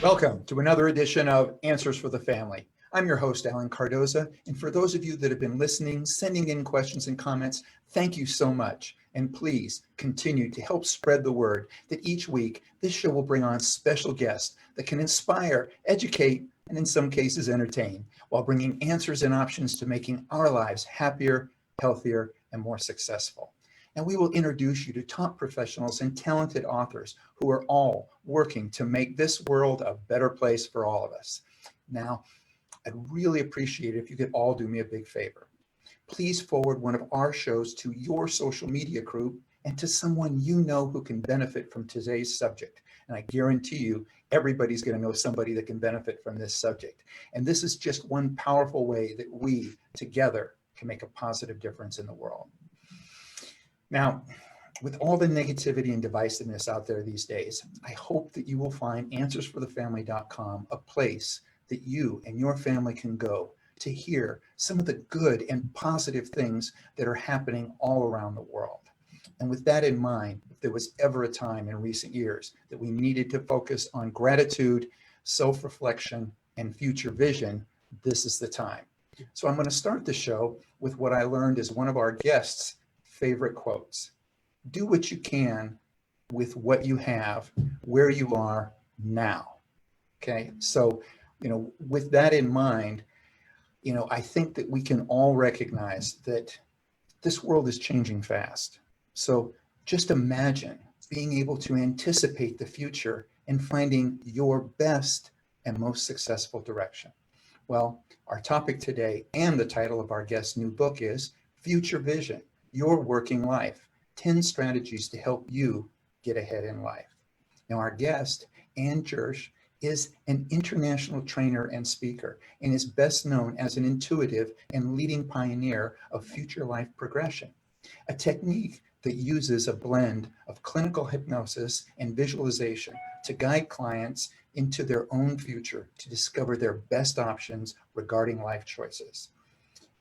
Welcome to another edition of Answers for the Family. I'm your host, Anne Cardoza, and for those of you that have been listening, sending in questions and comments, thank you so much. And please continue to help spread the word that each week this show will bring on special guests that can inspire, educate, and in some cases entertain, while bringing answers and options to making our lives happier, healthier, and more successful. And we will introduce you to top professionals and talented authors who are all working to make this world a better place for all of us. Now, I'd really appreciate it if you could all do me a big favor. Please forward one of our shows to your social media group and to someone you know who can benefit from today's subject. And I guarantee you, everybody's going to know somebody that can benefit from this subject. And this is just one powerful way that we together can make a positive difference in the world. Now, with all the negativity and divisiveness out there these days, I hope that you will find answersforthefamily.com a place that you and your family can go to hear some of the good and positive things that are happening all around the world. And with that in mind, if there was ever a time in recent years that we needed to focus on gratitude, self-reflection, and future vision, this is the time. So I'm going to start the show with what I learned is one of our guests' favorite quotes. Do what you can with what you have, where you are now. Okay, so, with that in mind, I think that we can all recognize that this world is changing fast. So just imagine being able to anticipate the future and finding your best and most successful direction. Well, our topic today and the title of our guest's new book is Future Vision, Your Working Life, 10 Strategies to Help You Get Ahead in Life. Now, our guest, Anne Jirsch, is an international trainer and speaker and is best known as an intuitive and leading pioneer of future life progression, a technique that uses a blend of clinical hypnosis and visualization to guide clients into their own future to discover their best options regarding life choices.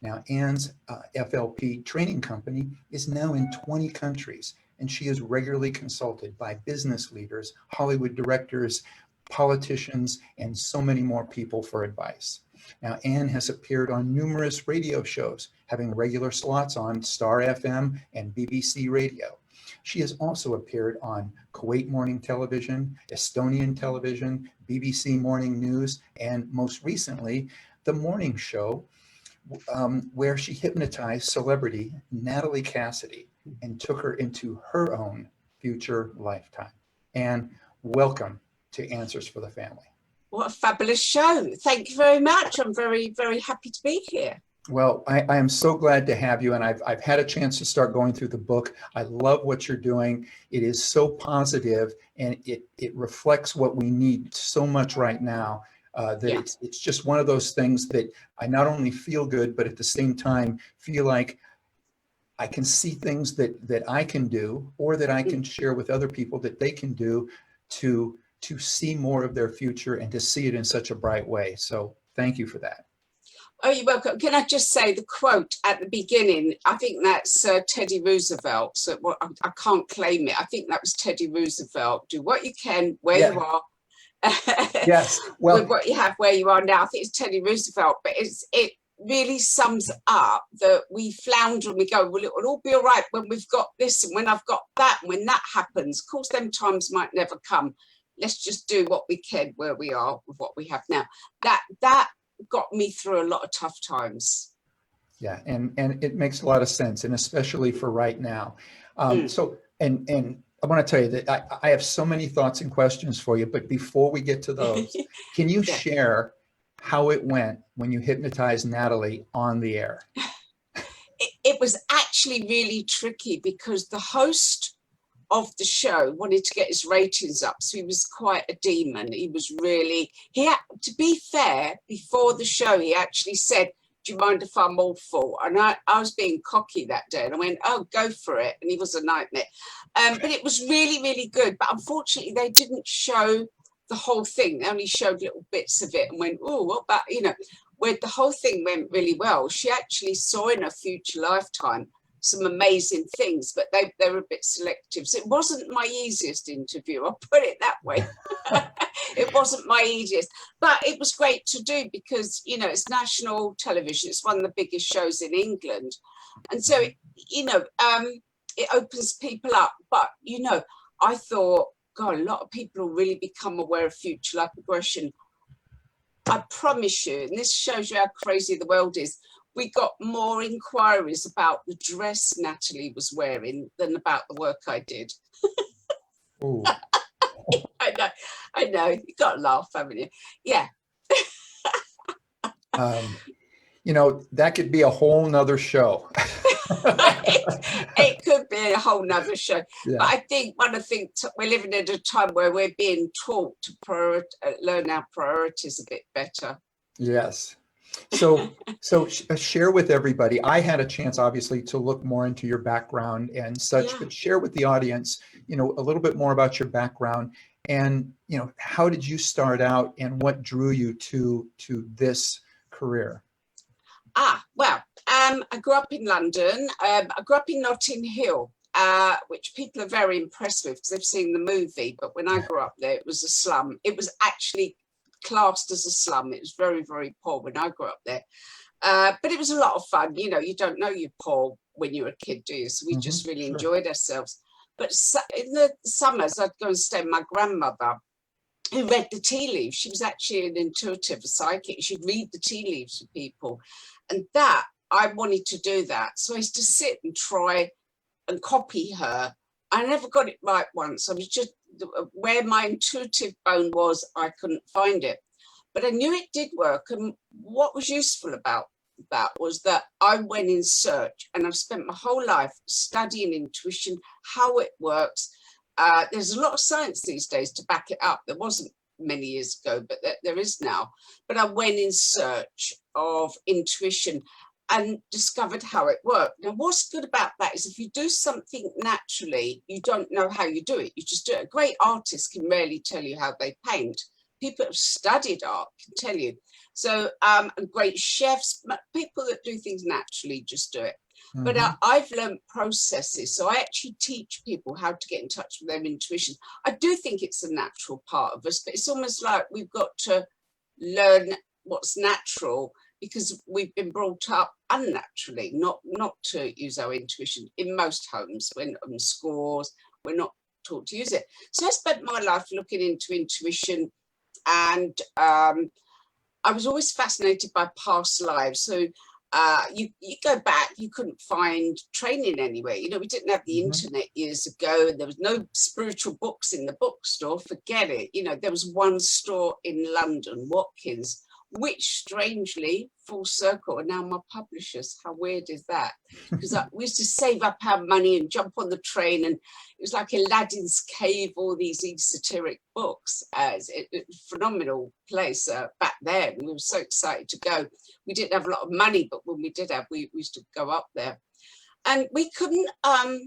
Now, Anne's FLP training company is now in 20 countries, and she is regularly consulted by business leaders, Hollywood directors, politicians, and so many more people for advice. Now, Anne has appeared on numerous radio shows, having regular slots on Star FM and BBC Radio. She has also appeared on Kuwait Morning Television, Estonian Television, BBC Morning News, and most recently, The Morning Show, where she hypnotized celebrity Natalie Cassidy and took her into her own future lifetime. Anne, welcome to Answers for the Family. What a fabulous show. Thank you very much. I'm very, very happy to be here. Well, I am so glad to have you, and I've had a chance to start going through the book. I love what you're doing. It is so positive, and it reflects what we need so much right now. It's just one of those things that I not only feel good, but at the same time feel like I can see things that I can do, or that I can share with other people that they can do to see more of their future and to see it in such a bright way. So thank you for that. Oh, you're welcome. Can I just say the quote at the beginning? I think that's Teddy Roosevelt. So I can't claim it. I think that was Teddy Roosevelt. Do what you can where you are. Yes. Well, with what you have where you are now. I think it's Teddy Roosevelt, but it really sums up that we flounder and we go, well, it will all be all right when we've got this and when I've got that and when that happens. Of course, them times might never come. Let's just do what we can where we are with what we have now. That got me through a lot of tough times. Yeah, and it makes a lot of sense, and especially for right now. So, and I want to tell you that I have so many thoughts and questions for you, but before we get to those, can you share how it went when you hypnotized Natalie on the air? It was actually really tricky because the host of the show wanted to get his ratings up, so he was quite a demon. He had, to be fair, before the show he actually said, do you mind if I'm awful? And I was being cocky that day, and I went, oh, go for it. And he was a nightmare. But it was really, really good. But unfortunately, they didn't show the whole thing. They only showed little bits of it and went, oh, what about, where the whole thing went really well. She actually saw in her future lifetime some amazing things, but they were a bit selective. So it wasn't my easiest interview, I'll put it that way. It wasn't my easiest, but it was great to do because, you know, it's national television. It's one of the biggest shows in England. And so, you know, it opens people up. But, you know, I thought, God, a lot of people will really become aware of future life regression. I promise you, and this shows you how crazy the world is, we got more inquiries about the dress Natalie was wearing than about the work I did. Ooh. I know, you got to laugh, haven't you? Yeah. You know, that could be a whole nother show. It could be a whole nother show. Yeah. But I think one of the things, we're living at a time where we're being taught to learn our priorities a bit better. Yes. So share with everybody. I had a chance, obviously, to look more into your background and such, but share with the audience, you know, a little bit more about your background and, you know, how did you start out and what drew you to this career? Well, I grew up in London. I grew up in Notting Hill, which people are very impressed with because they've seen the movie. But when I grew up there, it was a slum. It was actually classed as a slum. It was very, very poor when I grew up there. But it was a lot of fun. You know, you don't know you're poor when you're a kid, do you? So we just really enjoyed ourselves. But in the summers, I'd go and stay with my grandmother, who read the tea leaves. She was actually an intuitive, a psychic. She'd read the tea leaves for people. And that, I wanted to do that. So I used to sit and try and copy her. I never got it right once. I was just, where my intuitive bone was, I couldn't find it. But I knew it did work. And what was useful about that was that I went in search, and I've spent my whole life studying intuition, how it works. There's a lot of science these days to back it up. There wasn't many years ago, but there is now. But I went in search of intuition and discovered how it worked. Now, what's good about that is if you do something naturally, you don't know how you do it. You just do it. A great artist can rarely tell you how they paint. People have studied art can tell you. So great chefs, people that do things naturally just do it. But I've learned processes. So I actually teach people how to get in touch with their intuition. I do think it's a natural part of us, but it's almost like we've got to learn what's natural because we've been brought up unnaturally, not to use our intuition. In most homes, when in schools, we're not taught to use it. So I spent my life looking into intuition, and I was always fascinated by past lives. So you go back, you couldn't find training anywhere. You know, we didn't have the internet years ago, and there was no spiritual books in the bookstore. Forget it. You know, there was one store in London, Watkins, which strangely, full circle, are now my publishers. How weird is that? Because we used to save up our money and jump on the train, and it was like Aladdin's cave, all these esoteric books. It's a phenomenal place back then. We were so excited to go. We didn't have a lot of money, but when we did have, we used to go up there. And we couldn't, I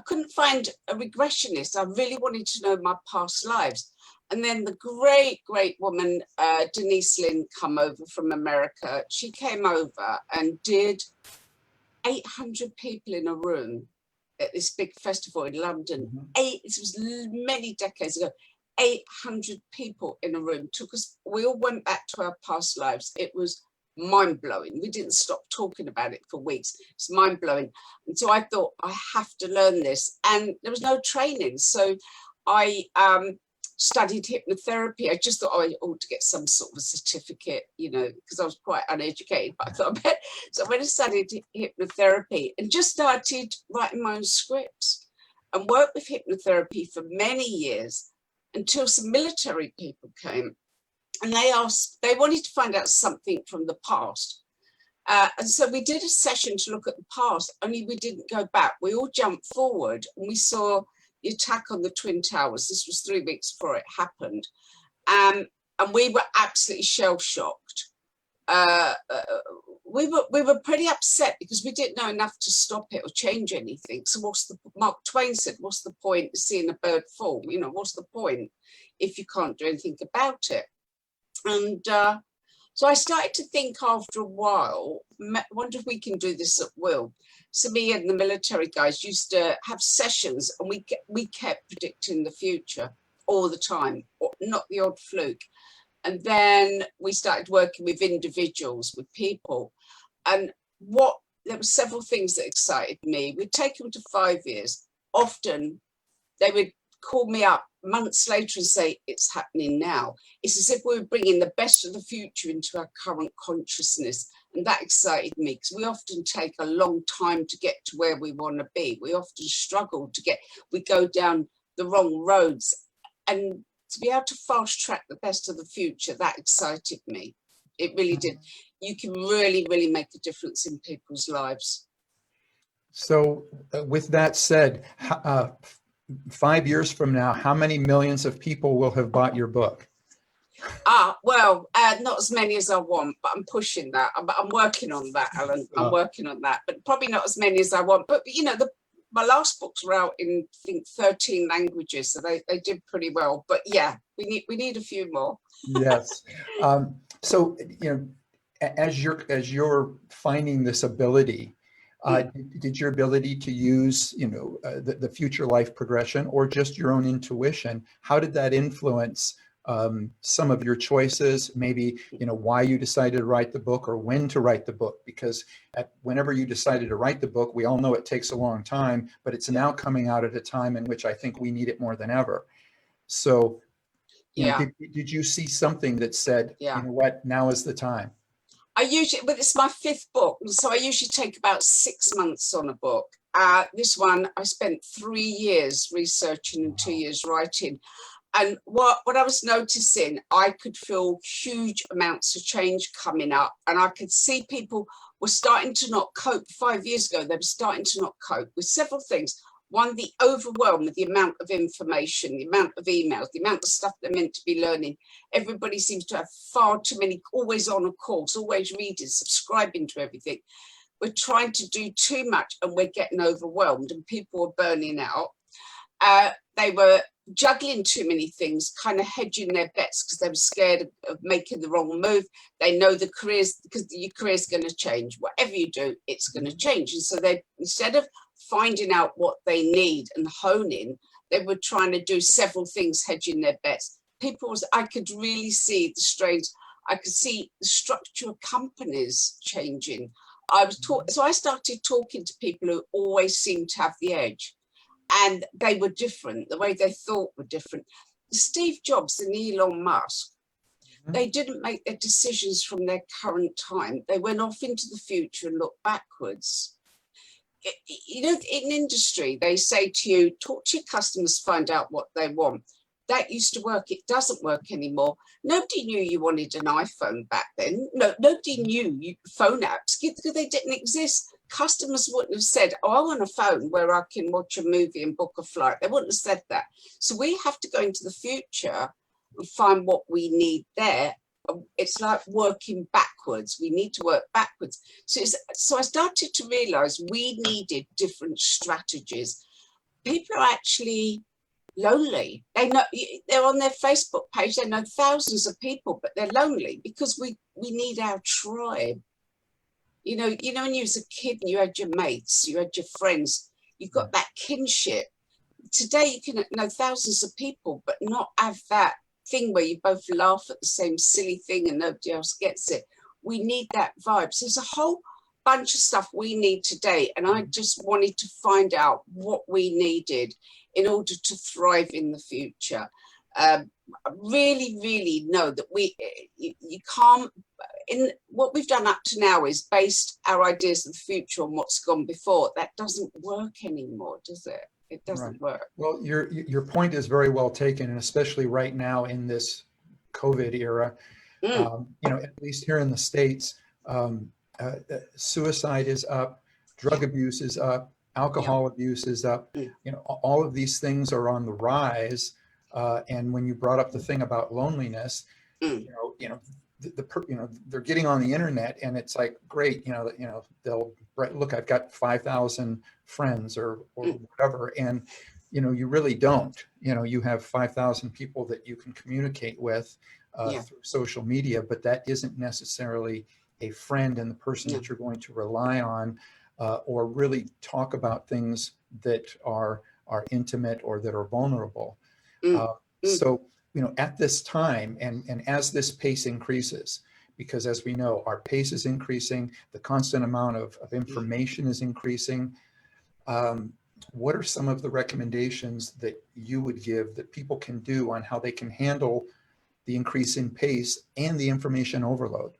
couldn't find a regressionist. I really wanted to know my past lives. And then the great, great woman, Denise Lynn, come over from America. She came over and did 800 people in a room at this big festival in London. This was many decades ago. 800 people in a room. We all went back to our past lives. It was mind-blowing. We didn't stop talking about it for weeks. It's mind-blowing. And so I thought, I have to learn this. And there was no training. So I studied hypnotherapy. I just thought, I ought to get some sort of a certificate, you know, because I was quite uneducated, but I thought I bet. So I went and studied hypnotherapy and just started writing my own scripts and worked with hypnotherapy for many years until some military people came and they wanted to find out something from the past. And so we did a session to look at the past, only we didn't go back. We all jumped forward and we saw the attack on the Twin Towers. This was 3 weeks before it happened. And we were absolutely shell-shocked. We were pretty upset because we didn't know enough to stop it or change anything. So Mark Twain said, what's the point of seeing a bird fall? You know, what's the point if you can't do anything about it? And So I started to think after a while, wonder if we can do this at will. So me and the military guys used to have sessions, and we kept predicting the future all the time, not the odd fluke. And then we started working with individuals, with people. And there were several things that excited me. We'd take them to 5 years. Often they would call me up months later and say, it's happening now. It's as if we were bringing the best of the future into our current consciousness. And that excited me, because we often take a long time to get to where we want to be. We often struggle we go down the wrong roads. And to be able to fast track the best of the future, that excited me. It really did. You can really, really make a difference in people's lives. So with that said, 5 years from now, how many millions of people will have bought your book? Well, not as many as I want, but I'm pushing that. I'm working on that, Alan. I'm working on that, but probably not as many as I want. But, you know, my last books were out in, I think, 13 languages, so they did pretty well. But yeah, we need a few more. Yes. So, you know, as you're finding this ability, did your ability to use, you know, the future life progression, or just your own intuition, how did that influence some of your choices, maybe, you know, why you decided to write the book or when to write the book? Because whenever you decided to write the book, we all know it takes a long time, but it's now coming out at a time in which I think we need it more than ever. So, you know, did you see something that said, you know what, now is the time? But it's my 5th book, so I usually take about 6 months on a book. This one, I spent 3 years researching and 2 years writing. And what I was noticing, I could feel huge amounts of change coming up, and I could see people were starting to not cope. 5 years ago, they were starting to not cope with several things. One, the overwhelm with the amount of information, the amount of emails, the amount of stuff they're meant to be learning. Everybody seems to have far too many, always on a course, always reading, subscribing to everything. We're trying to do too much, and we're getting overwhelmed, and people are burning out. They were juggling too many things, kind of hedging their bets because they were scared of making the wrong move. They know because your career's going to change. Whatever you do, it's going to change. And so they, instead of finding out what they need and honing, they were trying to do several things, hedging their bets. I could really see the strains. I could see the structure of companies changing. So I started talking to people who always seemed to have the edge. And they were different. The way they thought were different. Steve Jobs and Elon Musk, they didn't make their decisions from their current time. They went off into the future and looked backwards. You know, in industry, they say to you, talk to your customers, find out what they want. That used to work. It doesn't work anymore. Nobody knew you wanted an iPhone back then. No, nobody knew phone apps because they didn't exist. Customers wouldn't have said, oh, I want a phone where I can watch a movie and book a flight. They wouldn't have said that. So we have to go into the future and find what we need there. It's like working backwards. We need to work backwards. So I started to realize we needed different strategies. People are actually lonely. They know they're on their Facebook page. They know thousands of people, but they're lonely because we need our tribe. You know, when you was a kid and you had your mates, you had your friends, you've got that kinship. Today you can know thousands of people, but not have that thing where you both laugh at the same silly thing and nobody else gets it. We need that vibe. So there's a whole bunch of stuff we need today. And I just wanted to find out what we needed in order to thrive in the future. Really, really know that you can't, in what we've done up to now is based our ideas of the future on what's gone before. That doesn't work anymore, does it? It doesn't work. Well, your point is very well taken, and especially right now in this COVID era, you know, at least here in the States, suicide is up, drug abuse is up, alcohol abuse is up. You know, all of these things are on the rise. And when you brought up the thing about loneliness, you know, they're getting on the internet, and it's like, great, you know, they'll look, I've got 5,000 friends or whatever, and you know, you really don't. You know, you have 5,000 people that you can communicate with, Yeah. through social media, but that isn't necessarily a friend and the person No. that you're going to rely on, or really talk about things that are intimate or that are vulnerable. Mm, mm, So, at this time, and as this pace increases, because as we know, our pace is increasing, the constant amount of information is increasing. What are some of the recommendations that you would give that people can do on how they can handle the increase in pace and the information overload?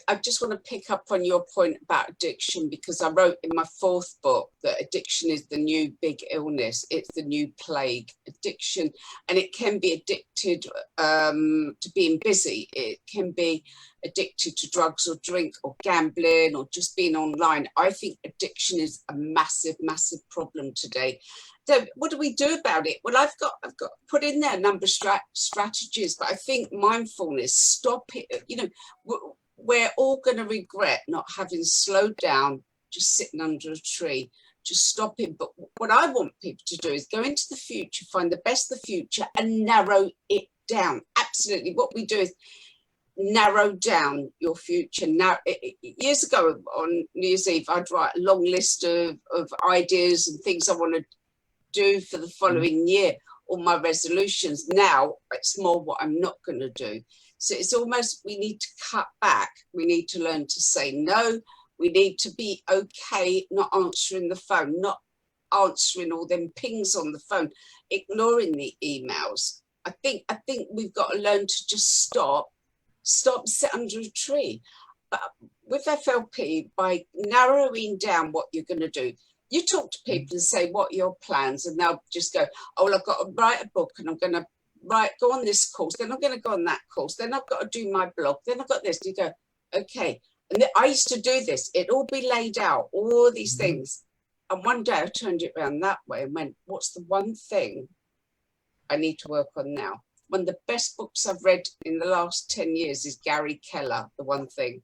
I just want to pick up on your point about addiction, because I wrote in my fourth book that addiction is the new big illness. It's the new plague, addiction. And it can be addicted to being busy. It can be addicted to drugs or drink or gambling or just being online. I think addiction is a massive, massive problem today. So what do we do about it? Well, I've got put in there a number of strategies, but I think mindfulness, stop it, we're all going to regret not having slowed down, just sitting under a tree, just stopping. But what I want people to do is go into the future, find the best of the future and narrow it down. Absolutely. What we do is narrow down your future. Now, years ago on New Year's Eve, I'd write a long list of ideas and things I want to do for the following year, all my resolutions. Now it's more what I'm not going to do. So it's almost, we need to cut back. We need to learn to say no. We need to be okay not answering the phone, not answering all them pings on the phone, ignoring the emails. I think we've got to learn to just stop, sit under a tree. But with FLP, by narrowing down what you're going to do, you talk to people and say, what are your plans? And they'll just go, oh, well, I've got to write a book and I'm going to go on this course, then I'm going to go on that course, then I've got to do my blog, then I've got this. You go, okay. And I used to do this. It'd all be laid out, all these things. And one day I turned it around that way and went, what's the one thing I need to work on now? One of the best books I've read in the last 10 years is Gary Keller, The One Thing.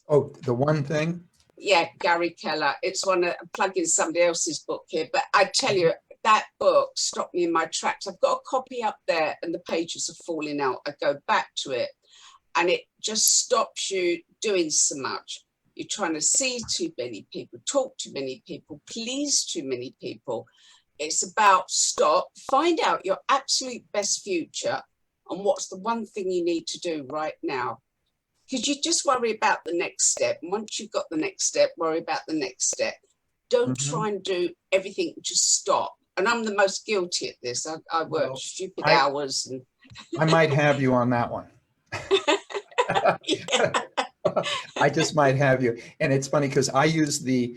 Oh, The One Thing? Yeah, Gary Keller. It's one, I'm plugging somebody else's book here, but I tell you, that book stopped me in my tracks. I've got a copy up there and the pages are falling out. I go back to it and it just stops you doing so much. You're trying to see too many people, talk to many people, please too many people. It's about stop, find out your absolute best future and what's the one thing you need to do right now. Because you just worry about the next step. And once you've got the next step, worry about the next step. Don't try and do everything, just stop. And I'm the most guilty at this. I work stupid hours. And I might have you on that one. I just might have you. And it's funny because I use the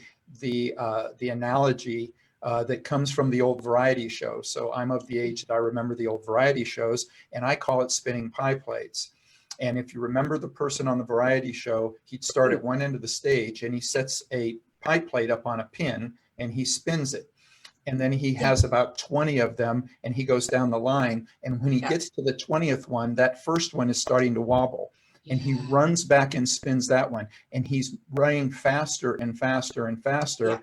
analogy that comes from the old variety show. So I'm of the age that I remember the old variety shows, and I call it spinning pie plates. And if you remember the person on the variety show, he'd start at one end of the stage and he sets a pie plate up on a pin and he spins it. And then he has about 20 of them and he goes down the line. And when he gets to the 20th one, that first one is starting to wobble. And he runs back and spins that one. And he's running faster and faster and faster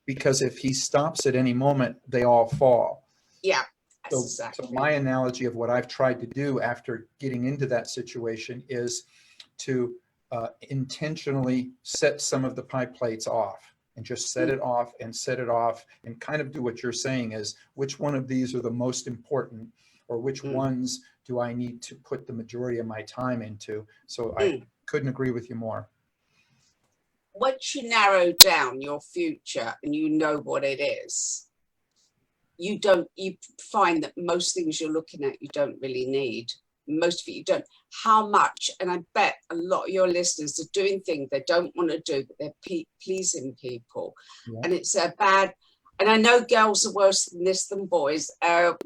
because if he stops at any moment, they all fall. Yeah. So Exactly. my analogy of what I've tried to do after getting into that situation is to intentionally set some of the pie plates off and just set it off and kind of do what you're saying is which one of these are the most important or which ones do I need to put the majority of my time into. So I couldn't agree with you more. Once you narrow down your future and you know what it is, you find that most things you're looking at, you don't really need. Most of it you don't. How much, and I bet a lot of your listeners are doing things they don't want to do, but they're pleasing people. Yeah. And it's a bad, and I know girls are worse than this than boys. The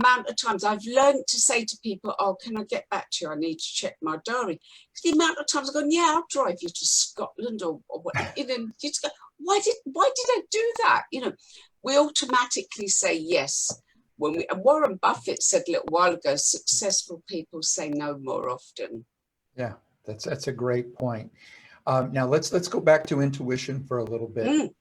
amount of times I've learned to say to people, oh, can I get back to you? I need to check my diary. Because the amount of times I've gone, yeah, I'll drive you to Scotland or what, you just go, why did I do that? We automatically say yes. And Warren Buffett said a little while ago, successful people say no more often. Yeah, that's a great point. Now let's go back to intuition for a little bit.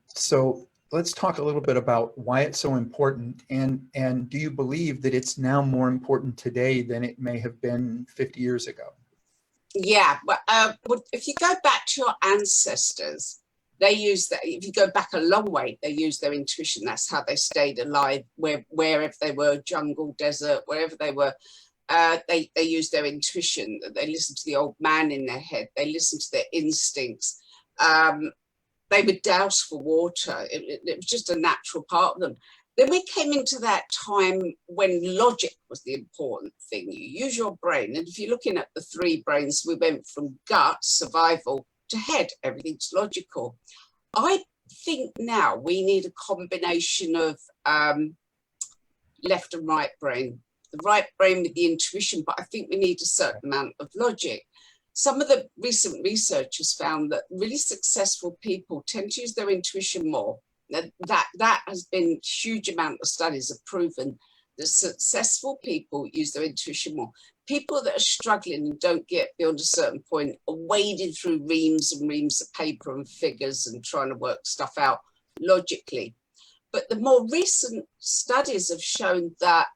So let's talk a little bit about why it's so important, and do you believe that it's now more important today than it may have been 50 years ago? Yeah, but if you go back to your ancestors, they use that. If you go back a long way, they use their intuition. That's how they stayed alive, wherever they were, jungle, desert, wherever they were. They used their intuition. They listened to the old man in their head. They listened to their instincts. They would douse for water. It was just a natural part of them. Then we came into that time when logic was the important thing. You use your brain. And if you're looking at the three brains, we went from gut, survival, to head. Everything's logical. I think now we need a combination of left and right brain. The right brain with the intuition, but I think we need a certain amount of logic. Some of the recent research has found that really successful people tend to use their intuition more. That has been huge amount of studies have proven that successful people use their intuition more. People that are struggling and don't get beyond a certain point are wading through reams and reams of paper and figures and trying to work stuff out logically. But the more recent studies have shown that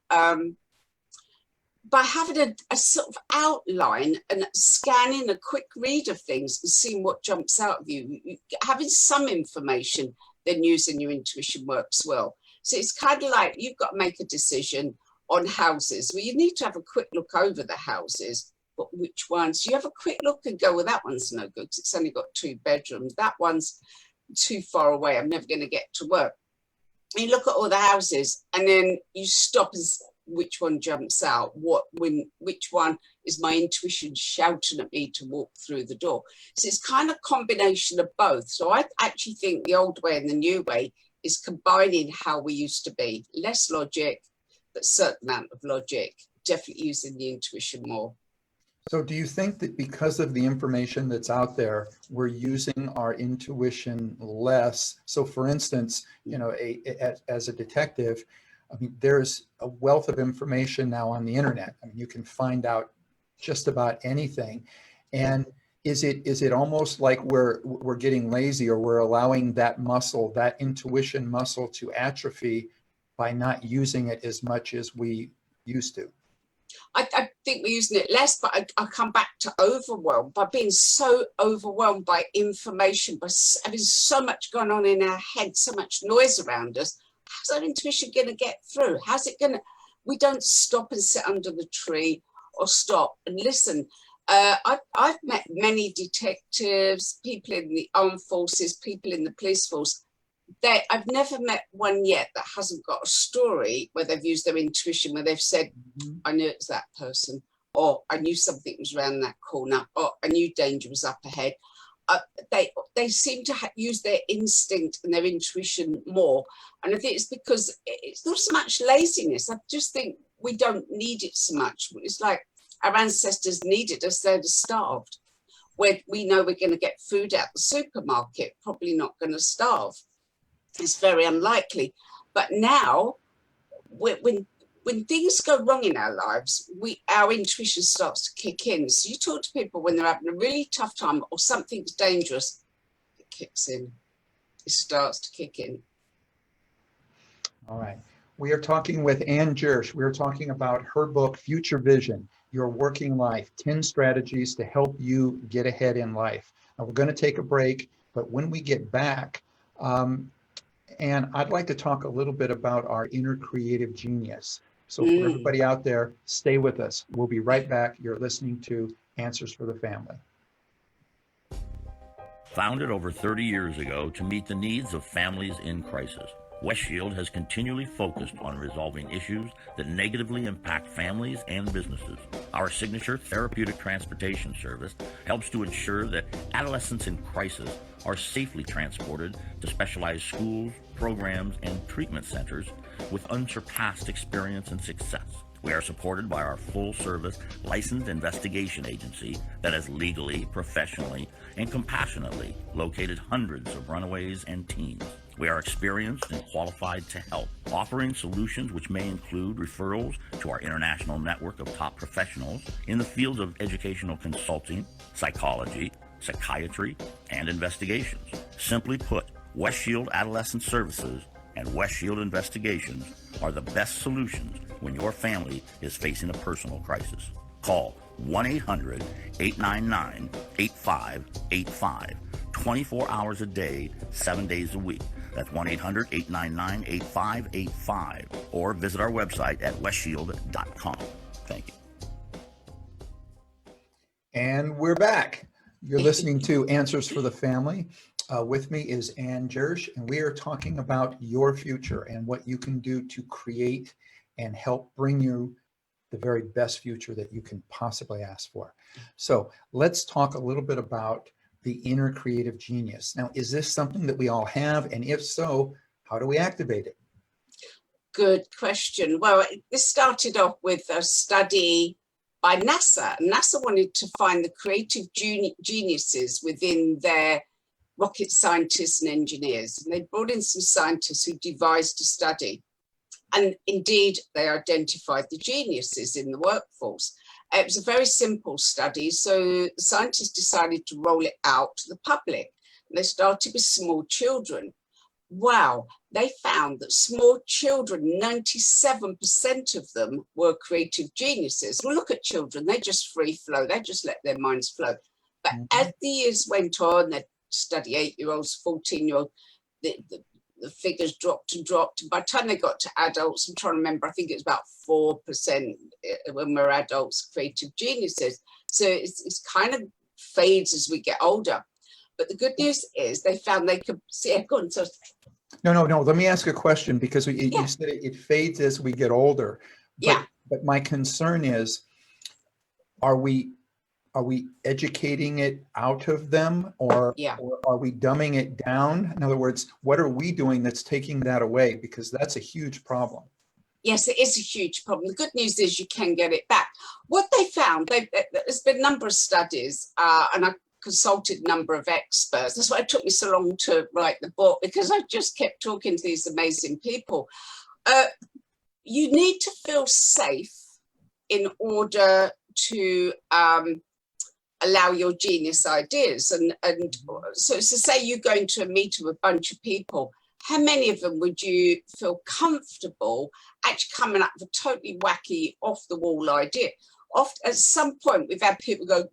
by having a sort of outline and scanning a quick read of things and seeing what jumps out of you, having some information, then using your intuition works well. So it's kind of like you've got to make a decision on houses. Well, you need to have a quick look over the houses, but which ones? You have a quick look and go, well, that one's no good because it's only got 2 bedrooms. That one's too far away. I'm never going to get to work. And you look at all the houses and then you stop and which one jumps out, which one is my intuition shouting at me to walk through the door. So it's kind of a combination of both. So I actually think the old way and the new way is combining how we used to be. Less logic, but certain amount of logic, definitely using the intuition more. So do you think that because of the information that's out there, we're using our intuition less? So for instance, as a detective, I mean, there's a wealth of information now on the internet. I mean, you can find out just about anything. And is it almost like we're getting lazy, or we're allowing that muscle, that intuition muscle, to atrophy by not using it as much as we used to? I think we're using it less, but I come back to overwhelm, by being so overwhelmed by information, by having so much going on in our head, so much noise around us. How's our intuition going to get through? How's it going to? We don't stop and sit under the tree or stop and listen. I've met many detectives, people in the armed forces, people in the police force. I've never met one yet that hasn't got a story where they've used their intuition, where they've said, I knew it was that person, or I knew something was around that corner, or I knew danger was up ahead. They seem to use their instinct and their intuition more. And I think it's because it's not so much laziness. I just think we don't need it so much. It's like our ancestors needed us, they'd have starved. Where we know we're going to get food out the supermarket, probably not going to starve. It's very unlikely. But now, when things go wrong in our lives, our intuition starts to kick in. So you talk to people when they're having a really tough time or something's dangerous, it kicks in. It starts to kick in. All right. We are talking with Anne Jirsch. We are talking about her book, Future Vision, Your Working Life, 10 Strategies to Help You Get Ahead in Life. Now, we're going to take a break, but when we get back, and I'd like to talk a little bit about our inner creative genius. So for everybody out there, stay with us. We'll be right back. You're listening to Answers for the Family. Founded over 30 years ago to meet the needs of families in crisis, West Shield has continually focused on resolving issues that negatively impact families and businesses. Our signature therapeutic transportation service helps to ensure that adolescents in crisis are safely transported to specialized schools, programs, and treatment centers with unsurpassed experience and success. We are supported by our full-service licensed investigation agency that has legally, professionally, and compassionately located hundreds of runaways and teens. We are experienced and qualified to help, offering solutions which may include referrals to our international network of top professionals in the fields of educational consulting, psychology, psychiatry, and investigations. Simply put, West Shield Adolescent Services and West Shield Investigations are the best solutions when your family is facing a personal crisis. Call 1-800-899-8585, 24 hours a day, 7 days a week. That's 1-800-899-8585, or visit our website at westshield.com. Thank you. And we're back. You're listening to Answers for the Family. With me is Anne Jirsch, and we are talking about your future and what you can do to create and help bring you the very best future that you can possibly ask for. So let's talk a little bit about the inner creative genius. Now, is this something that we all have? And if so, how do we activate it? Good question. Well, this started off with a study by NASA. NASA wanted to find the creative geniuses within their rocket scientists and engineers. And they brought in some scientists who devised a study. And indeed, they identified the geniuses in the workforce. It was a very simple study. So the scientists decided to roll it out to the public. They started with small children. Wow, they found that small children, 97% of them were creative geniuses. Well, look at children, they just free flow, they just let their minds flow. But as the years went on, they study 8-year-olds, 14-year-olds, the figures dropped and dropped. And by the time they got to adults, I'm trying to remember, I think it was about 4% when we're adults, creative geniuses. So it's kind of fades as we get older. But the good news is they found they could see. Go on, so No. Let me ask a question, because you said it fades as we get older. But my concern is, are we educating it out of them, or are we dumbing it down? In other words, what are we doing that's taking that away? Because that's a huge problem. Yes, it is a huge problem. The good news is you can get it back. What they found, there's been a number of studies, and I consulted a number of experts. That's why it took me so long to write the book, because I just kept talking to these amazing people. You need to feel safe in order to allow your genius ideas. And so to say you're going to a meeting with a bunch of people, how many of them would you feel comfortable actually coming up with a totally wacky, off the wall idea? At some point, we've had people go,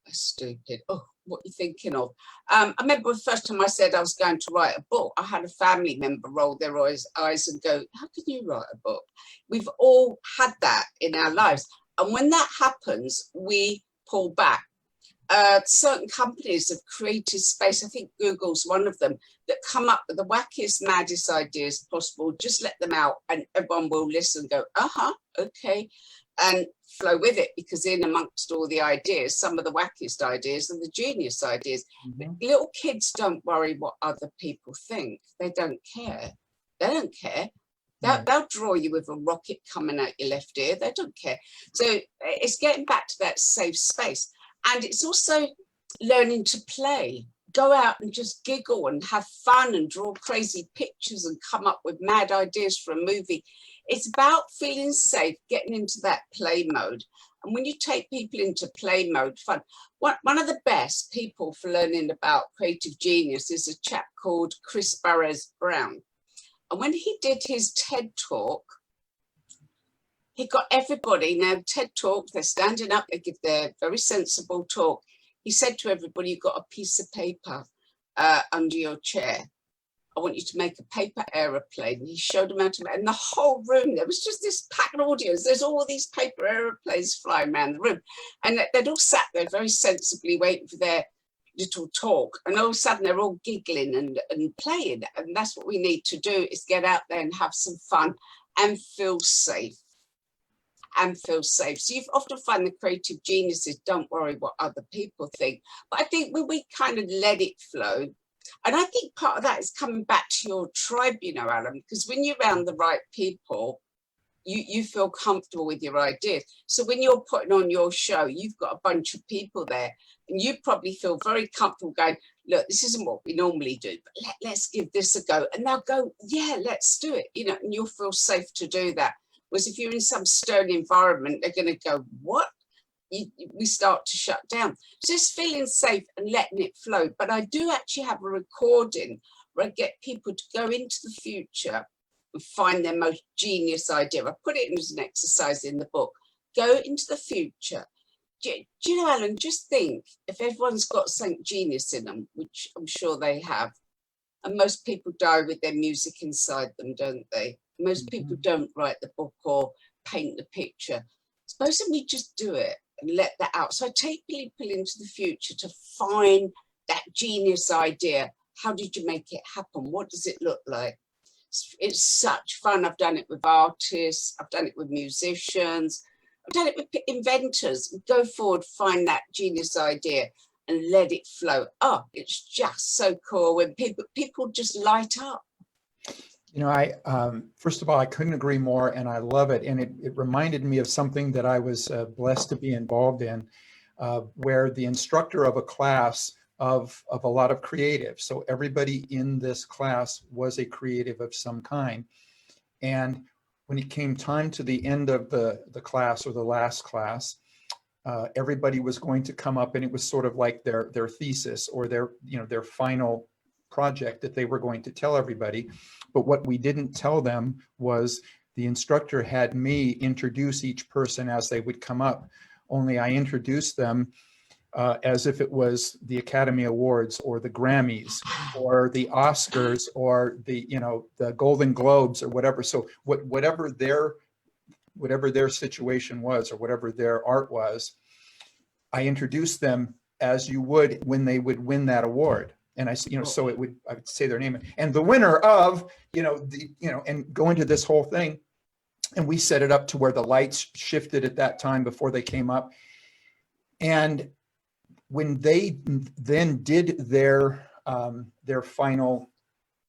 "That's stupid. Oh, what are you thinking of?" I remember the first time I said I was going to write a book, I had a family member roll their eyes and go, "How can you write a book?" We've all had that in our lives. And when that happens, we pull back. Certain companies have created space, I think Google's one of them, that come up with the wackiest, maddest ideas possible. Just let them out and everyone will listen and go, okay, and flow with it, because in amongst all the ideas, some of the wackiest ideas are the genius ideas. Little kids don't worry what other people think. They don't care. They don't care. They'll draw you with a rocket coming out your left ear. They don't care. So it's getting back to that safe space. And it's also learning to play. Go out and just giggle and have fun and draw crazy pictures and come up with mad ideas for a movie. It's about feeling safe, getting into that play mode. And when you take people into play mode, fun. One of the best people for learning about creative genius is a chap called Chris Barres-Brown. And when he did his TED Talk, he got everybody, now TED Talk, they're standing up, they give their very sensible talk. He said to everybody, "You've got a piece of paper under your chair. I want you to make a paper aeroplane." And he showed them how to make, and the whole room, there was just this packed audience. There's all these paper aeroplanes flying around the room. And they'd all sat there very sensibly waiting for their little talk. And all of a sudden they're all giggling and playing. And that's what we need to do, is get out there and have some fun and feel safe. So you often find the creative geniuses don't worry what other people think. But I think when we kind of let it flow, and I think part of that is coming back to your tribe, Alan, because when you're around the right people, you feel comfortable with your ideas. So when you're putting on your show, you've got a bunch of people there, and you probably feel very comfortable going, "Look, this isn't what we normally do, but let's give this a go." And they'll go, "Yeah, let's do it," and you'll feel safe to do that. Whereas if you're in some stern environment, they're going to go, "What?" We start to shut down. So it's feeling safe and letting it flow. But I do actually have a recording where I get people to go into the future and find their most genius idea. I put it in as an exercise in the book. Go into the future. Do you know, Alan, just think if everyone's got something genius in them, which I'm sure they have, and most people die with their music inside them, don't they? Most people don't write the book or paint the picture. Supposing we just do it and let that out. So I take people into the future to find that genius idea. How did you make it happen? What does it look like? It's such fun. I've done it with artists. I've done it with musicians. I've done it with inventors. Go forward, find that genius idea and let it flow. Oh, it's just so cool when people just light up. You know, I first of all, I couldn't agree more, and I love it. And it reminded me of something that I was blessed to be involved in, where the instructor of a class of a lot of creatives. So everybody in this class was a creative of some kind. And when it came time to the end of the class or the last class, everybody was going to come up, and it was sort of like their thesis or their final project that they were going to tell everybody. But what we didn't tell them was the instructor had me introduce each person as they would come up, only I introduced them as if it was the Academy Awards or the Grammys or the Oscars or the Golden Globes or whatever. So whatever their situation was or whatever their art was, I introduced them as you would when they would win that award. And I would say their name and the winner of, and go into this whole thing. And we set it up to where the lights shifted at that time before they came up. And when they then did their final,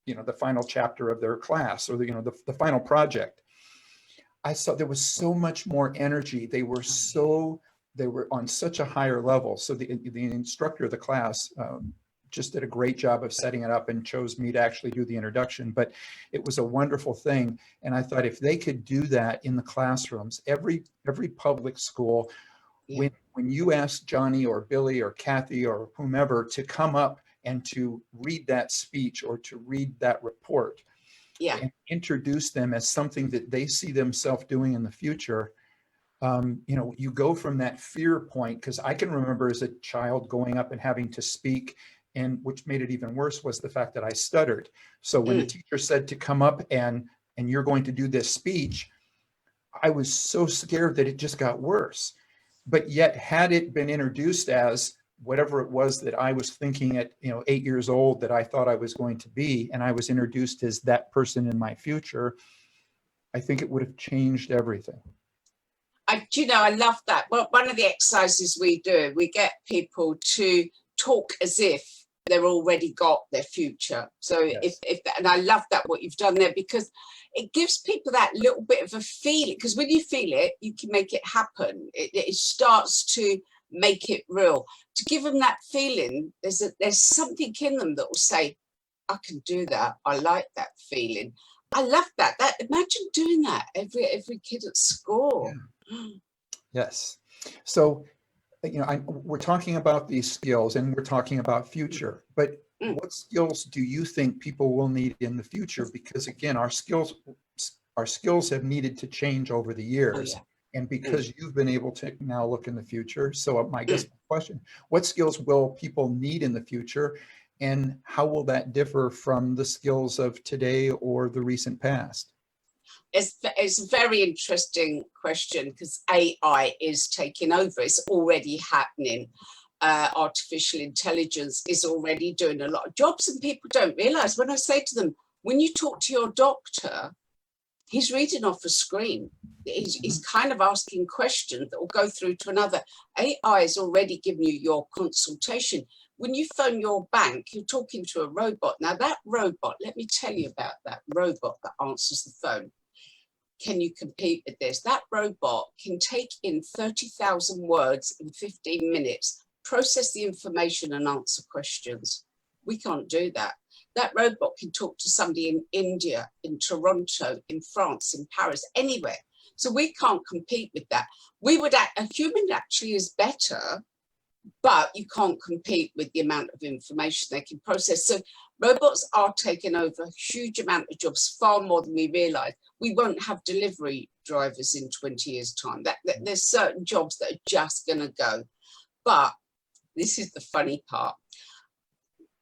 the final chapter of their class or the final project, I saw there was so much more energy. They were on such a higher level. So the instructor of the class just did a great job of setting it up and chose me to actually do the introduction. But it was a wonderful thing. And I thought if they could do that in the classrooms, every public school, when you ask Johnny or Billy or Kathy or whomever to come up and to read that speech or to read that report, and introduce them as something that they see themselves doing in the future, you go from that fear point, because I can remember as a child going up and having to speak, and which made it even worse was the fact that I stuttered. So when the teacher said to come up and you're going to do this speech, I was so scared that it just got worse. But yet, had it been introduced as whatever it was that I was thinking at 8 years old that I thought I was going to be, and I was introduced as that person in my future, I think it would have changed everything. I love that. Well, one of the exercises we do, we get people to talk as if they've already got their future. So Yes. And I love that what you've done there, because it gives people that little bit of a feeling, because when you feel it, you can make it happen. It starts to make it real. To give them that feeling, there's something in them that will say, I can do that. I like that feeling. I love that. Imagine doing that every kid at school. Yeah. Yes. So, we're talking about these skills and we're talking about future, but what skills do you think people will need in the future? Because again, our skills have needed to change over the years. And because you've been able to now look in the future. So my question, what skills will people need in the future? And how will that differ from the skills of today or the recent past? It's a very interesting question, because AI is taking over. It's already happening. Artificial intelligence is already doing a lot of jobs, and people don't realize. When I say to them, when you talk to your doctor, he's reading off a screen. He's kind of asking questions that will go through to another. AI is already giving you your consultation. When you phone your bank, you're talking to a robot. Now that robot, let me tell you about that robot that answers the phone. Can you compete with this? That robot can take in 30,000 words in 15 minutes, process the information and answer questions. We can't do that. That robot can talk to somebody in India, in Toronto, in France, in Paris, anywhere. So we can't compete with that. A human actually is better, but you can't compete with the amount of information they can process. So Robots are taking over a huge amount of jobs, far more than we realise. We won't have delivery drivers in 20 years' time. There's certain jobs that are just going to go. But this is the funny part.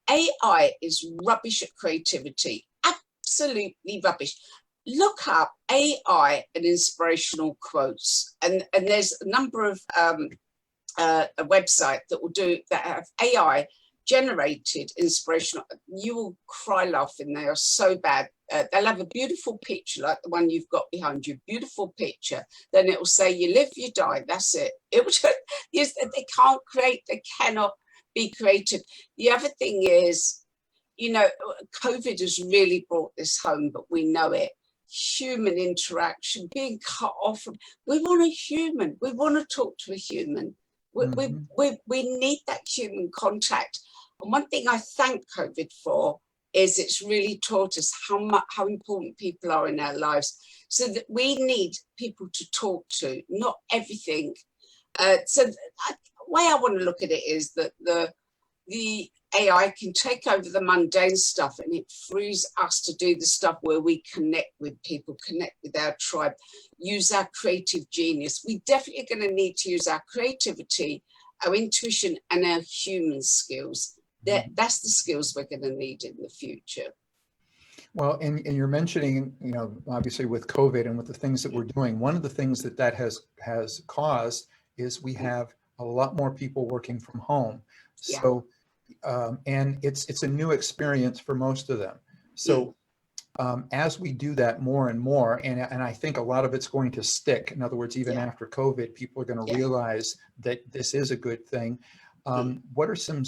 AI is rubbish at creativity, absolutely rubbish. Look up AI and inspirational quotes, and there's a number of a website that have AI generated inspirational. You will cry laughing. They are so bad. They'll have a beautiful picture like the one you've got behind you, beautiful picture. Then it will say, you live, you die. That's it. It will just, yes, they can't create, they cannot be creative. The other thing is, you know, COVID has really brought this home, but we know it. Human interaction, being cut off from, we want a human. We want to talk to a human. We need that human contact. And one thing I thank COVID for is it's really taught us how important people are in our lives. So that we need people to talk to, not everything. So the way I want to look at it is that the AI can take over the mundane stuff, and it frees us to do the stuff where we connect with people, connect with our tribe, use our creative genius. We definitely are going to need to use our creativity, our intuition, and our human skills. That's the skills we're going to need in the future. Well, and you're mentioning, you know, obviously with COVID and with the things that we're doing, one of the things that has caused is we have a lot more people working from home. So, and it's a new experience for most of them. So as we do that more and more, and I think a lot of it's going to stick. In other words, even after COVID, people are going to realize that this is a good thing. What are some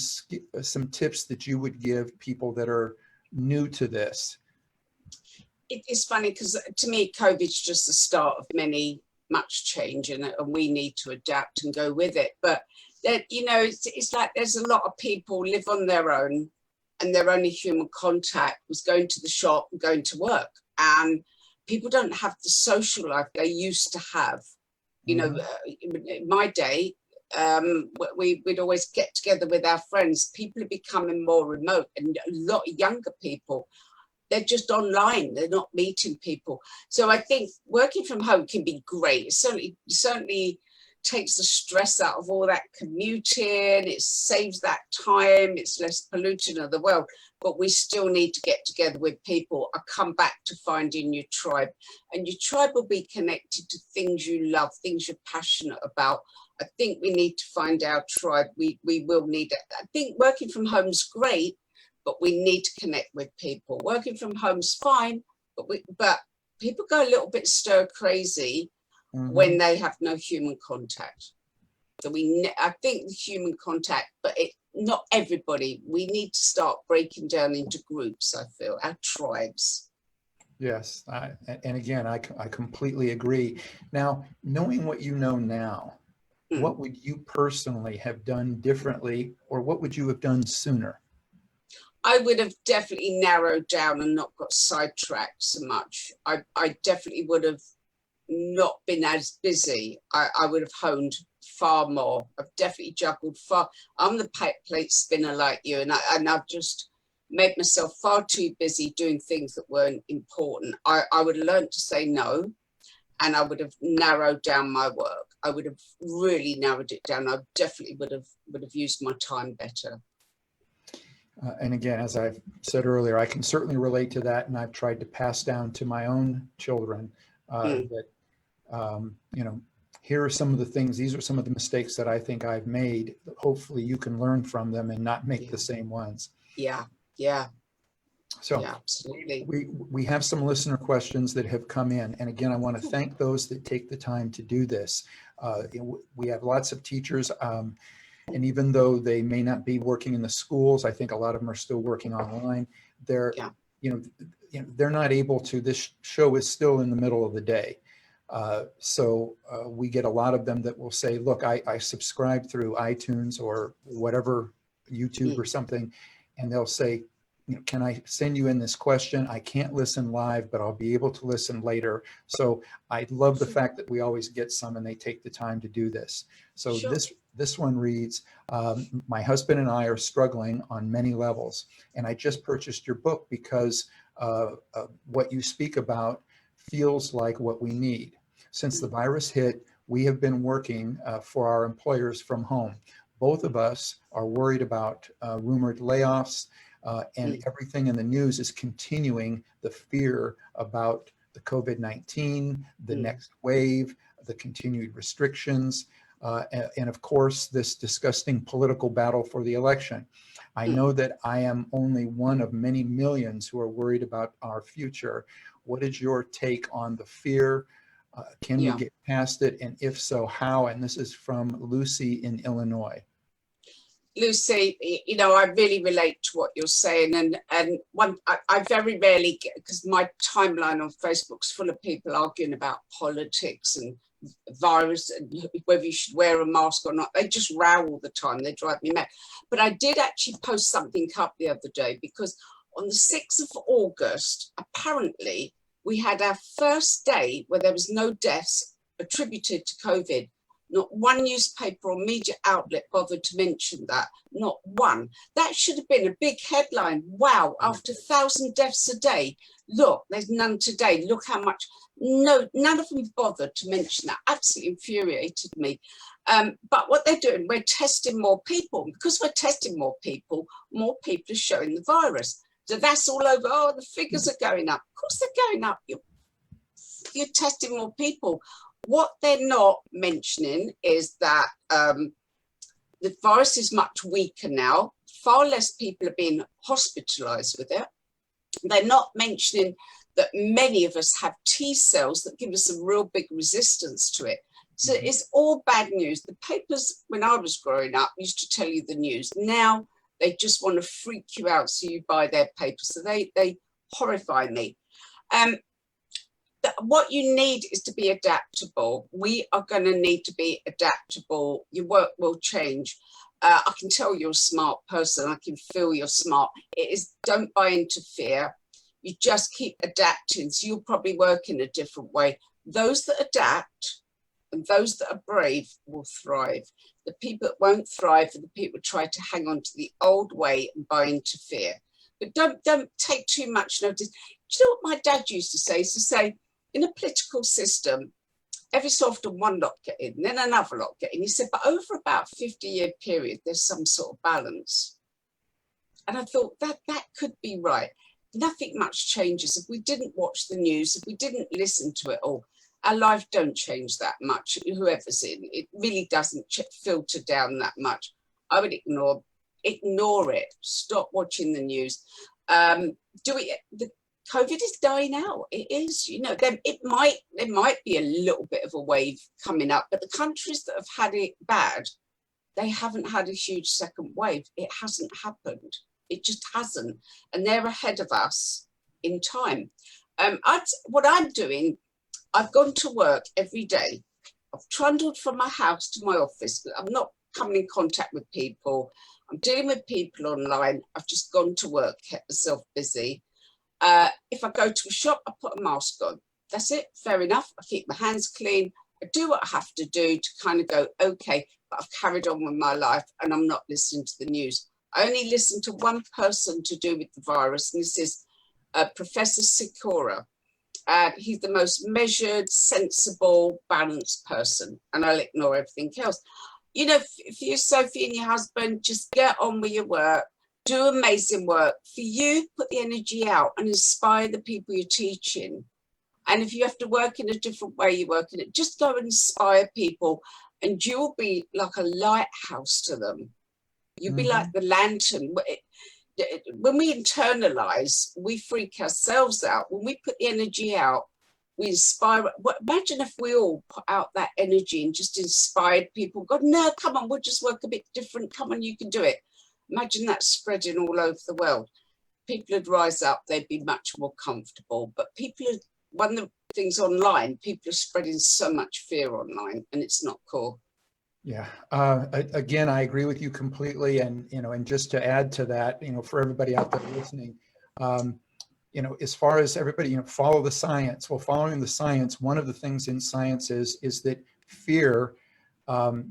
tips that you would give people that are new to this? It's funny because to me, COVID's just the start of much change, and we need to adapt and go with it. But that, you know, it's like there's a lot of people live on their own, and their only human contact was going to the shop and going to work. And people don't have the social life they used to have. You know, in my day, we'd always get together with our friends. People are becoming more remote, and a lot of younger people, they're just online. They're not meeting people. So I think working from home can be great. It certainly takes the stress out of all that commuting. It saves that time. It's less polluting of the world. But we still need to get together with people. I come back to finding your tribe. And your tribe will be connected to things you love, things you're passionate about. I think we need to find our tribe. We will need it. I think working from home is great, but we need to connect with people. Working from home's fine, but people go a little bit stir crazy when they have no human contact. So I think the human contact, but not everybody. We need to start breaking down into groups, I feel, our tribes. Yes, and again, I completely agree. Now, knowing what you know now, what would you personally have done differently, or what would you have done sooner? I would have definitely narrowed down and not got sidetracked so much. I definitely would have not been as busy. I would have honed far more. I've definitely juggled far. I'm the plate spinner like you, and I've just made myself far too busy doing things that weren't important. I would have learned to say no, and I would have narrowed down my work. I would have really narrowed it down. I definitely would have used my time better. And again, as I've said earlier, I can certainly relate to that, and I've tried to pass down to my own children that, you know, here are some of the things, these are some of the mistakes that I think I've made. Hopefully you can learn from them and not make the same ones. Yeah. So yeah, absolutely. We have some listener questions that have come in. And again, I want to thank those that take the time to do this. We have lots of teachers, and even though they may not be working in the schools, I think a lot of them are still working online. They're, you know, they're not able to, this show is still in the middle of the day. So we get a lot of them that will say, look, I subscribe through iTunes or whatever, YouTube or something, and they'll say, you know, can I send you in this question? I can't listen live, but I'll be able to listen later. So I love the fact that we always get some and they take the time to do this. So This one reads, my husband and I are struggling on many levels, and I just purchased your book because what you speak about feels like what we need. Since the virus hit, we have been working for our employers from home. Both of us are worried about rumored layoffs, and everything in the news is continuing the fear about the COVID-19, the next wave, the continued restrictions, and of course, this disgusting political battle for the election. I know that I am only one of many millions who are worried about our future. What is your take on the fear? Can we get past it? And if so, how? And this is from Lucy in Illinois. Lucy, you know, I really relate to what you're saying, and I very rarely get, because my timeline on Facebook's full of people arguing about politics and virus and whether you should wear a mask or not. They just row all the time. They drive me mad. But I did actually post something up the other day, because on the 6th of August, apparently we had our first day where there was no deaths attributed to COVID. Not one newspaper or media outlet bothered to mention that. Not one. That should have been a big headline. Wow, after 1,000 deaths a day, look, there's none today. Look how much. No, none of them bothered to mention that. Absolutely infuriated me. But what they're doing, we're testing more people. Because we're testing more people are showing the virus. So that's all over. Oh, the figures are going up. Of course they're going up. You're testing more people. What they're not mentioning is that the virus is much weaker now. Far less people are being hospitalized with it. They're not mentioning that many of us have T cells that give us a real big resistance to it. So it's all bad news. The papers, when I was growing up, used to tell you the news. Now they just want to freak you out so you buy their papers. So they horrify me. What you need is to be adaptable. We are going to need to be adaptable. Your work will change. I can tell you're a smart person. I can feel you're smart. It is, don't buy into fear. You just keep adapting. So you'll probably work in a different way. Those that adapt and those that are brave will thrive. The people that won't thrive are the people who try to hang on to the old way and buy into fear. But don't take too much notice. Do you know what my dad used to say? He used to say, in a political system, every so often one lot get in, then another lot get in. He said, but over about a 50-year period, there's some sort of balance. And I thought that could be right. Nothing much changes. If we didn't watch the news, if we didn't listen to it all, our life don't change that much, whoever's in. It really doesn't filter down that much. I would ignore it. Stop watching the news. The COVID is dying out. It is, you know, there might be a little bit of a wave coming up, but the countries that have had it bad, they haven't had a huge second wave. It hasn't happened. It just hasn't. And they're ahead of us in time. What I'm doing, I've gone to work every day. I've trundled from my house to my office. I'm not coming in contact with people. I'm dealing with people online. I've just gone to work, kept myself busy. If I go to a shop, I put a mask on. That's it, fair enough. I keep my hands clean. I do what I have to do to kind of go, okay, but I've carried on with my life and I'm not listening to the news. I only listen to one person to do with the virus, and this is Professor Sikora. He's the most measured, sensible, balanced person, and I'll ignore everything else. You know, if you, Sophie, and your husband, just get on with your work. Do amazing work. For you, put the energy out and inspire the people you're teaching. And if you have to work in a different way, you work in it, just go and inspire people and you'll be like a lighthouse to them. You'll be like the lantern. When we internalize, we freak ourselves out. When we put the energy out, we inspire. Imagine if we all put out that energy and just inspired people. God, no, come on, we'll just work a bit different. Come on, you can do it. Imagine that spreading all over the world. People would rise up, they'd be much more comfortable. But one of the things online, people are spreading so much fear online, and it's not cool. Yeah. Again, I agree with you completely. And, you know, and just to add to that, you know, for everybody out there listening, you know, as far as everybody, you know, follow the science. Well, following the science, one of the things in science is that fear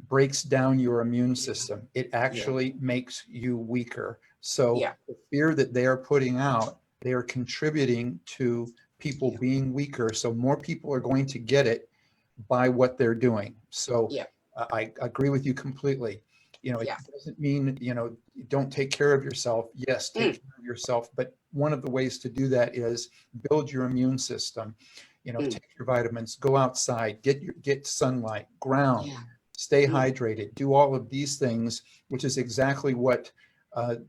breaks down your immune system. It actually makes you weaker. So Yeah. the fear that they are putting out, they are contributing to people being weaker. So more people are going to get it by what they're doing. So I agree with you completely. It doesn't mean, don't take care of yourself. Yes, take care of yourself. But one of the ways to do that is build your immune system. Take your vitamins, go outside, get sunlight, ground, stay hydrated, do all of these things, which is exactly what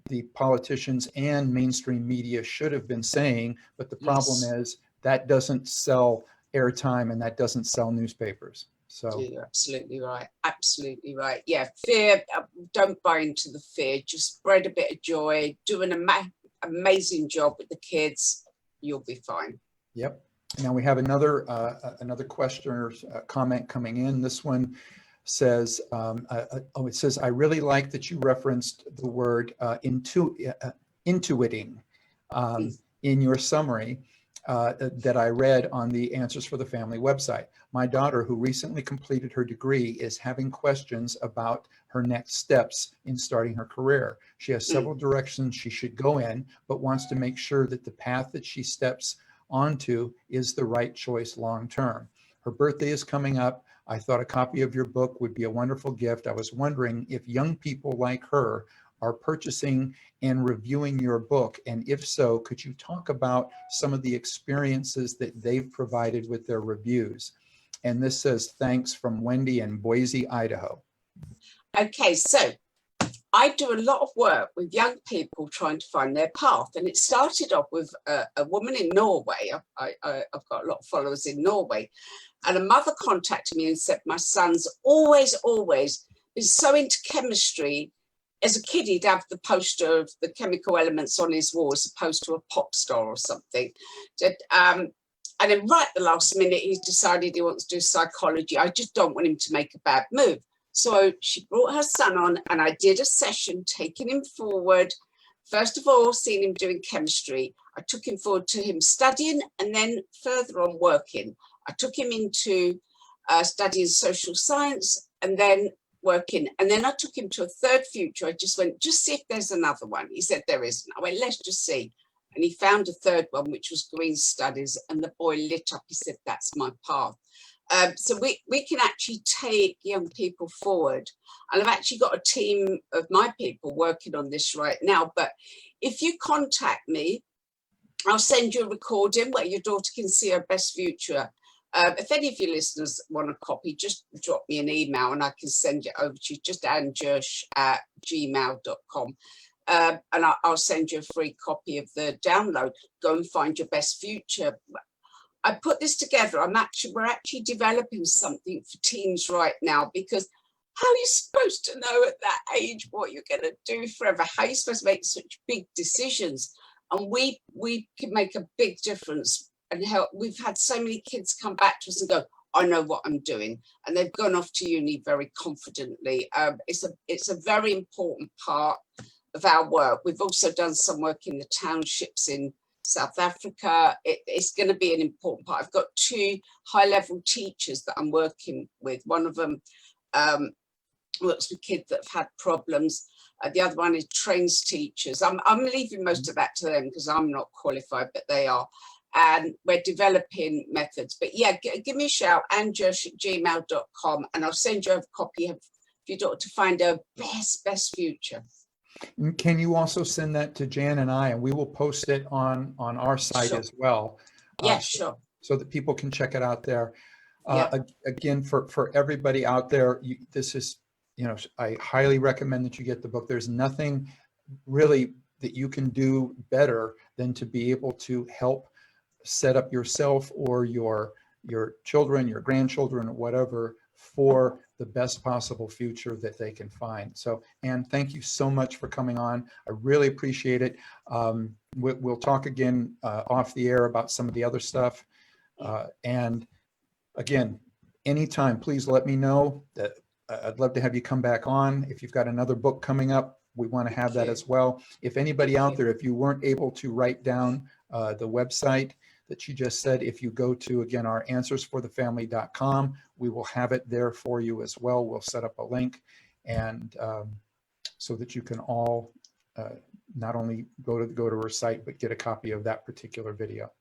the politicians and mainstream media should have been saying. But the problem is that doesn't sell airtime and that doesn't sell newspapers. So you're absolutely right. Absolutely right. Yeah. Fear. Don't buy into the fear. Just spread a bit of joy. Do an amazing job with the kids. You'll be fine. Yep. Now we have another questioner's comment coming in. This one says, it says, I really like that you referenced the word intuiting in your summary that I read on the Answers for the Family website. My daughter, who recently completed her degree, is having questions about her next steps in starting her career. She has several directions she should go in, but wants to make sure that the path that she steps onto is the right choice long term. Her birthday is coming up. I thought a copy of your book would be a wonderful gift. I was wondering if young people like her are purchasing and reviewing your book, and if so, could you talk about some of the experiences that they've provided with their reviews? And this says, thanks from Wendy in Boise, Idaho. Okay, so I do a lot of work with young people trying to find their path, and it started off with a woman in Norway. I've got a lot of followers in Norway, and a mother contacted me and said, my son's always been so into chemistry. As a kid, he'd have the poster of the chemical elements on his wall as opposed to a pop star or something. And then right at the last minute, he decided he wants to do psychology. I just don't want him to make a bad move. So she brought her son on and I did a session taking him forward. First of all, seeing him doing chemistry. I took him forward to him studying and then further on working. I took him into studying social science and then working. And then I took him to a third future. I just went, just see if there's another one. He said, there isn't. I went, let's just see. And he found a third one, which was green studies. And the boy lit up. He said, that's my path. So we can actually take young people forward. And I've actually got a team of my people working on this right now. But if you contact me, I'll send you a recording where your daughter can see her best future. If any of your listeners want a copy, just drop me an email and I can send it over to you, just annejirsch@gmail.com. And I'll send you a free copy of the download. Go and find your best future. I put this together. We're actually developing something for teens right now, because how are you supposed to know at that age what you're going to do forever? How are you supposed to make such big decisions? And we can make a big difference and help. We've had so many kids come back to us and go, I know what I'm doing. And they've gone off to uni very confidently. It's a very important part of our work. We've also done some work in the townships in South Africa. It's going to be an important part. I've got 2 high-level teachers that I'm working with. One of them works with kids that have had problems. The other one is trains teachers. I'm leaving most of that to them because I'm not qualified, but they are. And we're developing methods. But yeah, give me a shout, annejirsch@gmail.com, and I'll send you a copy of your daughter to find her best future. Can you also send that to Jan and I, and we will post it on our site as well? Yeah, sure. So that people can check it out there. Again, for everybody out there, this is, I highly recommend that you get the book. There's nothing really that you can do better than to be able to help set up yourself or your children, your grandchildren, or whatever, for the best possible future that they can find. So, Anne, thank you so much for coming on. I really appreciate it. We'll talk again off the air about some of the other stuff. And again, anytime, please let me know. That I'd love to have you come back on. If you've got another book coming up, we want to have that as well. If anybody out there, if you weren't able to write down the website, that she just said. If you go to, again, our answersforthefamily.com, we will have it there for you as well. We'll set up a link, and so that you can all not only go to her site, but get a copy of that particular video.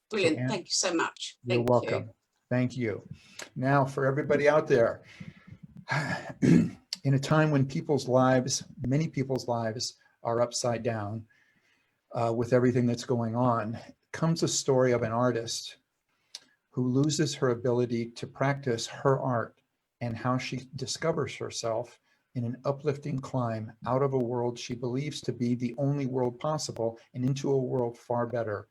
Brilliant. So, Anne, thank you so much. You're Thank welcome. you. Thank you. Now, for everybody out there, in a time when many people's lives are upside down with everything that's going on, comes a story of an artist who loses her ability to practice her art, and how she discovers herself in an uplifting climb out of a world she believes to be the only world possible, and into a world far better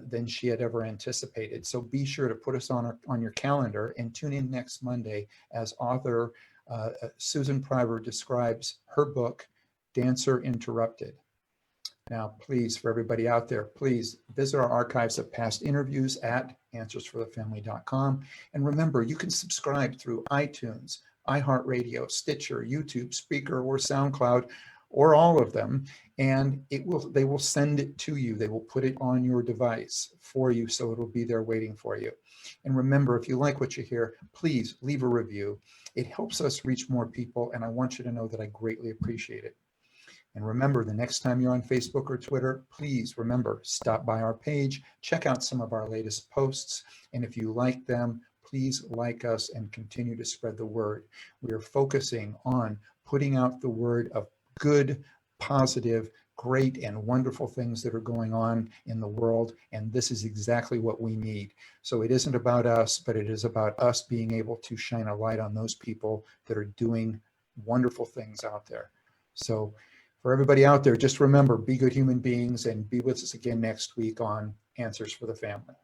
than she had ever anticipated. So be sure to put us on your calendar and tune in next Monday as author Susan Priver describes her book, Dancer Interrupted. Now, please, for everybody out there, please visit our archives of past interviews at answersforthefamily.com. And remember, you can subscribe through iTunes, iHeartRadio, Stitcher, YouTube, Spreaker, or SoundCloud, or all of them, and they will send it to you. They will put it on your device for you, so it'll be there waiting for you. And remember, if you like what you hear, please leave a review. It helps us reach more people, and I want you to know that I greatly appreciate it. And remember, the next time you're on Facebook or Twitter, please remember, stop by our page, check out some of our latest posts, and if you like them, please like us and continue to spread the word. We are focusing on putting out the word of good, positive, great, and wonderful things that are going on in the world, and this is exactly what we need. So it isn't about us, but it is about us being able to shine a light on those people that are doing wonderful things out there. So for everybody out there, just remember, be good human beings, and be with us again next week on Answers for the Family.